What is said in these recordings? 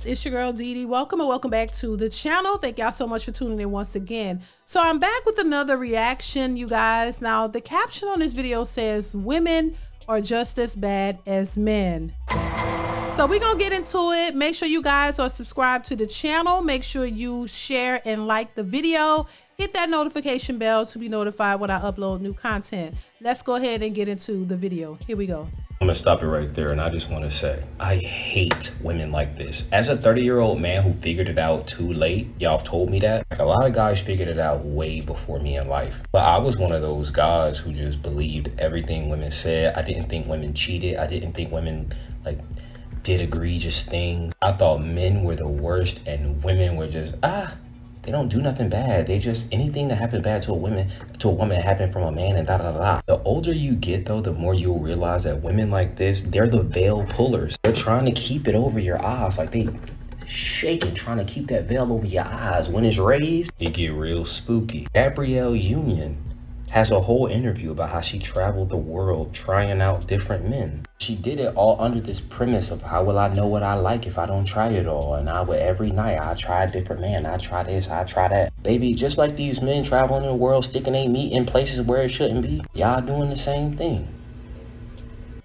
It's your girl DeeDee. Welcome and welcome back to the channel. Thank y'all so much for tuning in once again. So I'm back with another reaction, you guys. Now the caption on this video says women are just as bad as men. So we're gonna get into it. Make sure you guys are subscribed to the channel. Make sure you share and like the video. Hit that notification bell to be notified when I upload new content. Let's go ahead and get into the video. Here we go. I'm gonna stop it right there, and I just want to say I hate women like this. As a 30-year-old man who figured it out too late, y'all have told me that. Like, a lot of guys figured it out way before me in life, but I was one of those guys who just believed everything women said. I didn't think women cheated. I didn't think women like did egregious things. I thought men were the worst and women were just they don't do nothing bad. They just, anything that happens bad to a woman happened from a man and da da da. The older you get though, the more you'll realize that women like this, they're the veil pullers. They're trying to keep it over your eyes. Like, they shaking, trying to keep that veil over your eyes. When it's raised, it get real spooky. Gabrielle Union has a whole interview about how she traveled the world trying out different men. She did it all under this premise of, how will I know what I like if I don't try it all? And every night I try a different man. I try this, I try that. Baby, just like these men traveling the world, sticking their meat in places where it shouldn't be, y'all doing the same thing.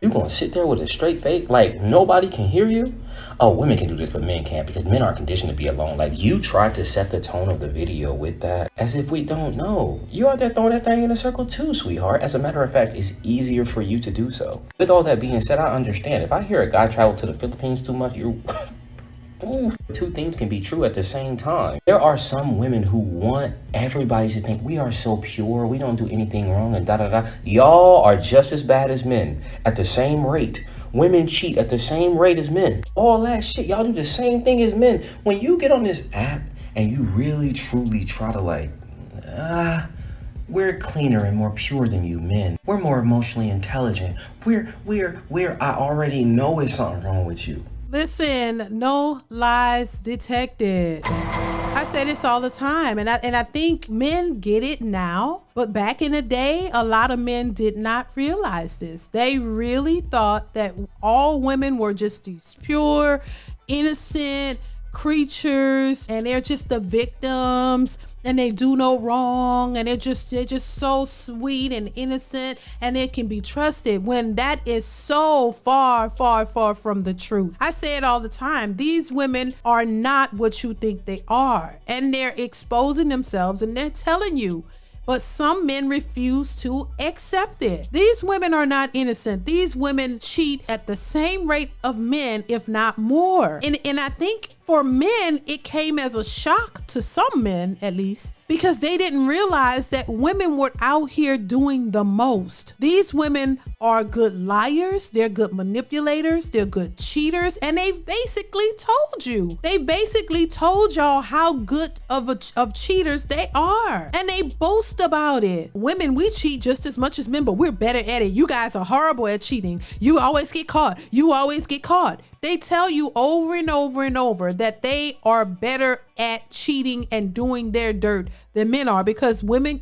You gonna sit there with a straight face like nobody can hear you? Oh, women can do this, but men can't, because men aren't conditioned to be alone. Like, you tried to set the tone of the video with that as if we don't know. You out there throwing that thing in a circle too, sweetheart. As a matter of fact, it's easier for you to do so. With all that being said, I understand. If I hear a guy travel to the Philippines too much, you're... Ooh, two things can be true at the same time. There are some women who want everybody to think we are so pure, we don't do anything wrong, and da da da. Y'all are just as bad as men at the same rate. Women cheat at the same rate as men. All that shit, y'all do the same thing as men. When you get on this app and you really truly try to like, we're cleaner and more pure than you men. We're more emotionally intelligent. I already know it's something wrong with you. Listen, no lies detected. I say this all the time, and I think men get it now, but back in the day, a lot of men did not realize this. They really thought that all women were just these pure, innocent creatures, and they're just the victims, and they do no wrong, and they're just so sweet and innocent, and they can be trusted, when that is so far from the truth. I say it all the time. These women are not what you think they are, and they're exposing themselves, and they're telling you. But some men refuse to accept it. These women are not innocent. These women cheat at the same rate of men, if not more. And I think for men, it came as a shock to some men, at least, because they didn't realize that women were out here doing the most. These women are good liars, they're good manipulators, they're good cheaters, and they've basically told you. They basically told y'all how good of cheaters they are, and they boast about it. Women, we cheat just as much as men, but we're better at it. You guys are horrible at cheating. You always get caught. You always get caught. They tell you over and over and over that they are better at cheating and doing their dirt than men are, because women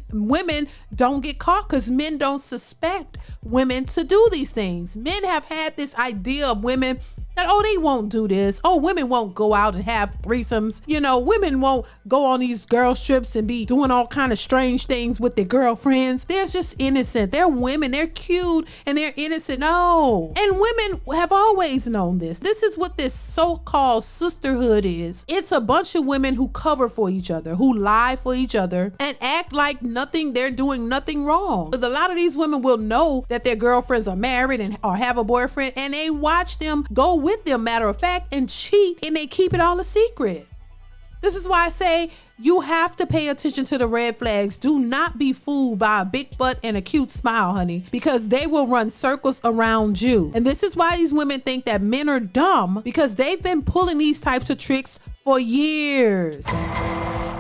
don't get caught because men don't suspect women to do these things. Men have had this idea of women that, oh, they won't do this. Oh, women won't go out and have threesomes. You know, women won't go on these girl trips and be doing all kind of strange things with their girlfriends. They're just innocent. They're women. They're cute and they're innocent. No. And women have always known this. This is what this so-called sisterhood is. It's a bunch of women who cover for each other, who lie for each other and act like they're doing nothing wrong. But a lot of these women will know that their girlfriends are married or have a boyfriend, and they watch them go with them, matter of fact, and cheat, and they keep it all a secret. This is why I say you have to pay attention to the red flags. Do not be fooled by a big butt and a cute smile, honey, because they will run circles around you. And this is why these women think that men are dumb, because they've been pulling these types of tricks for years.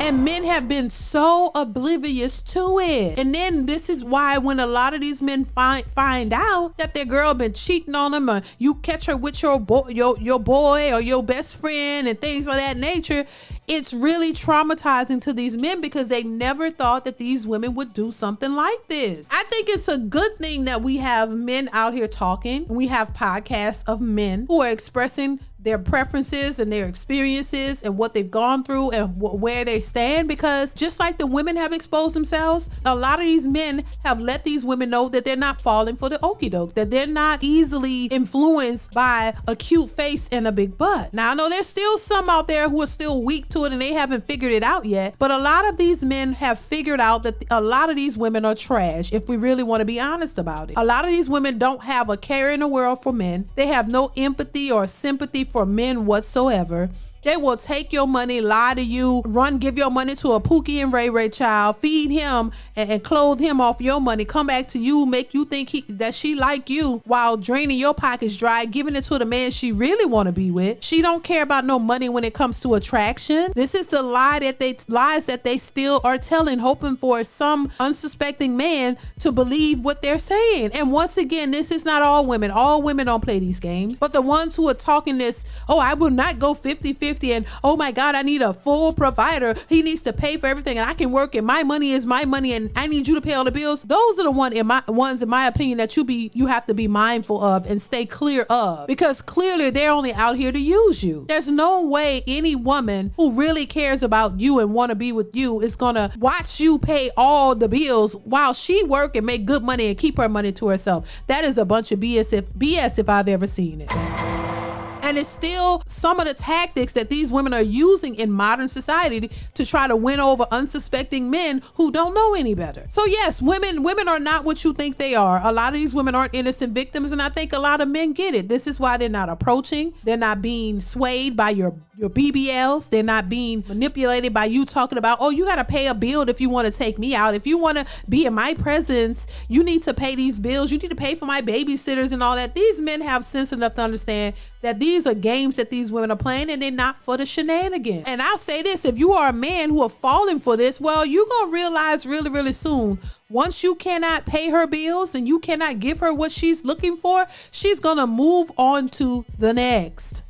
And men have been so oblivious to it. And then this is why when a lot of these men find out that their girl been cheating on them, or you catch her with your boy or your best friend and things of that nature, it's really traumatizing to these men, because they never thought that these women would do something like this. I think it's a good thing that we have men out here talking. We have podcasts of men who are expressing their preferences and their experiences and what they've gone through and where they stand, because just like the women have exposed themselves, a lot of these men have let these women know that they're not falling for the okie doke, that they're not easily influenced by a cute face and a big butt. Now I know there's still some out there who are still weak to it and they haven't figured it out yet, but a lot of these men have figured out that a lot of these women are trash, if we really want to be honest about it. A lot of these women don't have a care in the world for men. They have no empathy or sympathy for men whatsoever. They will take your money, lie to you, give your money to a Pookie and Ray Ray child, feed him and clothe him off your money, come back to you, make you think that she like you while draining your pockets dry, giving it to the man she really want to be with. She don't care about no money when it comes to attraction. This is the lies that they still are telling, hoping for some unsuspecting man to believe what they're saying. And once again, this is not all women. All women don't play these games, but the ones who are talking this, oh, I will not go 50-50, and oh my God, I need a full provider. He needs to pay for everything and I can work and my money is my money and I need you to pay all the bills. Those are the ones in my opinion that you have to be mindful of and stay clear of, because clearly they're only out here to use you. There's no way any woman who really cares about you and want to be with you is gonna watch you pay all the bills while she work and make good money and keep her money to herself. That is a bunch of BS if I've ever seen it. And it's still some of the tactics that these women are using in modern society to try to win over unsuspecting men who don't know any better. So yes, women are not what you think they are. A lot of these women aren't innocent victims, and I think a lot of men get it. This is why they're not approaching. They're not being swayed by your BBLs. They're not being manipulated by you talking about, oh, you got to pay a bill if you want to take me out. If you want to be in my presence, you need to pay these bills. You need to pay for my babysitters and all that. These men have sense enough to understand that these are games that these women are playing and they're not for the shenanigans. And I'll say this, if you are a man who are falling for this, well, you're going to realize really, really soon, once you cannot pay her bills and you cannot give her what she's looking for, she's going to move on to the next.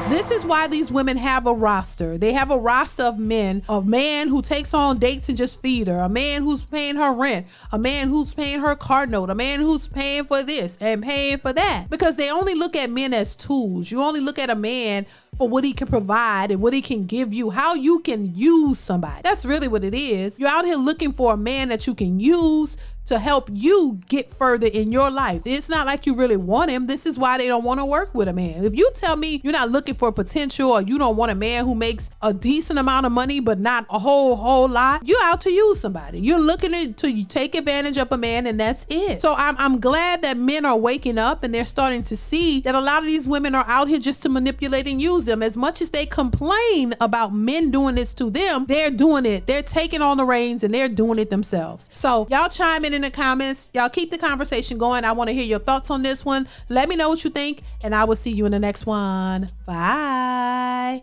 This is why these women have a roster. They have a roster of men, a man who takes on dates and just feed her, a man who's paying her rent, a man who's paying her car note, a man who's paying for this and paying for that. Because they only look at men as tools. You only look at a man for what he can provide and what he can give you, how you can use somebody. That's really what it is. You're out here looking for a man that you can use to help you get further in your life. It's not like you really want him. This is why they don't want to work with a man. If you tell me you're not looking for potential or you don't want a man who makes a decent amount of money but not a whole lot, you're out to use somebody. You're looking to take advantage of a man, and that's it. So I'm glad that men are waking up and they're starting to see that a lot of these women are out here just to manipulate and use them. As much as they complain about men doing this to them, they're doing it. They're taking on the reins and they're doing it themselves. So y'all chime in the comments. Y'all keep the conversation going. I want to hear your thoughts on this one. Let me know what you think, and I will see you in the next one. Bye.